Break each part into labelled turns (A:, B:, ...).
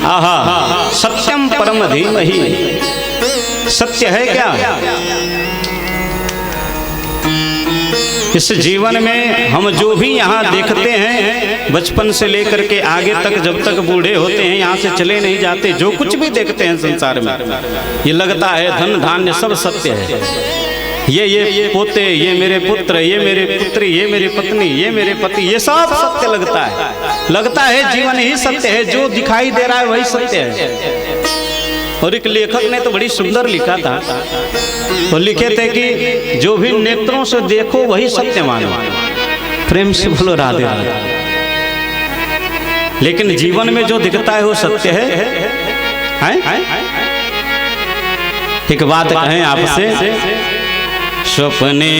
A: आहा सत्यम परम धीमहि, सत्य है क्या? इस जीवन में हम जो भी यहाँ देखते हैं, बचपन से लेकर के आगे तक, जब तक बूढ़े होते हैं यहाँ से चले नहीं जाते, जो कुछ भी देखते हैं संसार में, ये लगता है धन धान्य सब सत्य है। ये पोते, ये मेरे पुत्र, ये मेरे पुत्री, ये मेरी पत्नी, ये मेरे पति, ये सब सत्य लगता है। लगता है जीवन ही सत्य है, जो दिखाई दे रहा है वही सत्य है। और एक लेखक ने तो बड़ी सुंदर लिखा था, वो लिखे थे कि जो भी नेत्रों से देखो वही सत्य मानो। प्रेम से बोलो राधे राधे। लेकिन जीवन में जो दिखता है वो सत्य है? एक बात कहें आपसे, स्वप्ने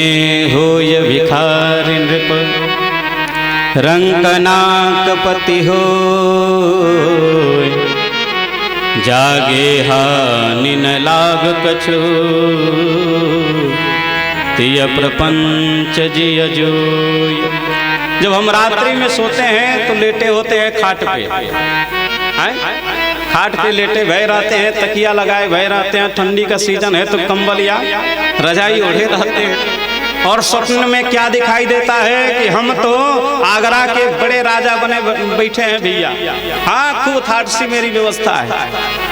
A: हो ये भिखारी नृप, रंकनाकपति हो, जागे हानि न लाग कछु, तिय प्रपंच जिय जोय। जब हम रात्रि में सोते हैं तो लेटे होते हैं खाट पे, खाट पे लेटे भय रहते हैं, तकिया लगाए भय रहते हैं, ठंडी का सीजन है तो कंबल या रजाई ओढ़े रहते हैं। और स्वप्न में क्या दिखाई देता है कि हम तो आगरा के बड़े राजा बने बैठे हैं भैया। हाँ, खूब थाट सी मेरी व्यवस्था है,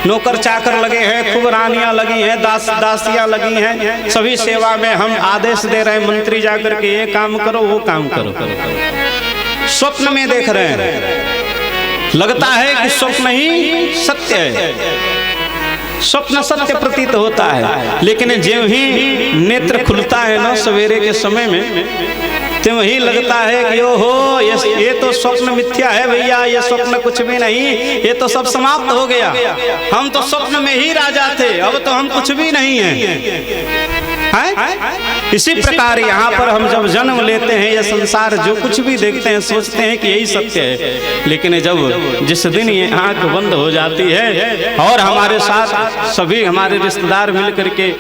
A: नौकर चाकर लगे हैं, खूब रानियां लगी हैं, दासियां लगी हैं, सभी सेवा में हम आदेश दे रहे हैं, मंत्री जाकर के ये काम करो वो काम करो। स्वप्न में देख रहे हैं, लगता है कि स्वप्न ही सत्य है, स्वप्न सत्य प्रतीत होता है। लेकिन जब ही नेत्र खुलता है ना सवेरे के समय में, तो वही लगता है कि ओहो ये तो स्वप्न मिथ्या है भैया, ये स्वप्न कुछ भी नहीं, ये तो सब समाप्त हो गया। हम तो स्वप्न में ही राजा थे, अब तो हम कुछ भी नहीं हैं। इसी प्रकार यहाँ पर हम जब जन्म लेते हैं, ये संसार जो कुछ भी देखते हैं सोचते हैं कि यही सत्य है। लेकिन जब जिस दिन ये आंख बंद हो जाती है और हमारे साथ सभी हमारे रिश्तेदार मिल करके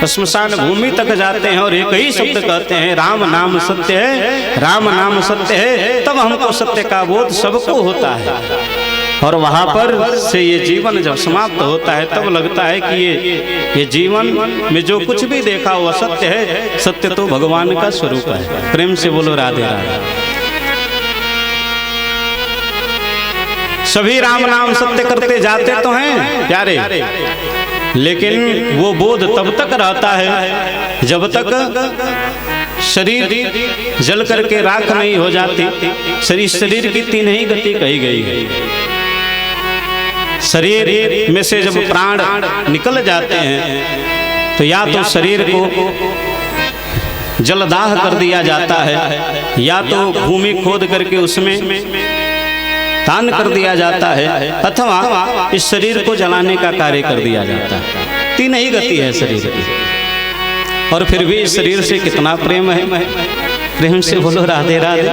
A: श्मशान भूमि तक जाते हैं और एक ही शब्द कहते हैं, राम नाम सत्य है, राम नाम सत्य है, तब हमको सत्य का बोध सबको होता है। और वहां पर से ये जीवन जब समाप्त होता है तब लगता है कि ये जीवन में जो कुछ भी देखा वो सत्य है। सत्य तो भगवान का स्वरूप है। प्रेम से बोलो राधे राधे। सभी राम नाम सत्य करते जाते तो हैं प्यारे, लेकिन वो बोध तब तक रहता है जब तक शरीर जल करके राख नहीं हो जाती। शरीर की तीन ही गति कही गई है। शरीर में से जब प्राण निकल जाते हैं तो या तो शरीर को जलदाह कर दिया जाता है, या तो भूमि खोद करके उसमें दान कर दिया जाता है, अथवा इस शरीर को जलाने का कार्य कर दिया जाता है। तीन ही गति है शरीर की। और फिर भी इस शरीर से कितना प्रेम है। प्रेम से बोलो राधे राधे।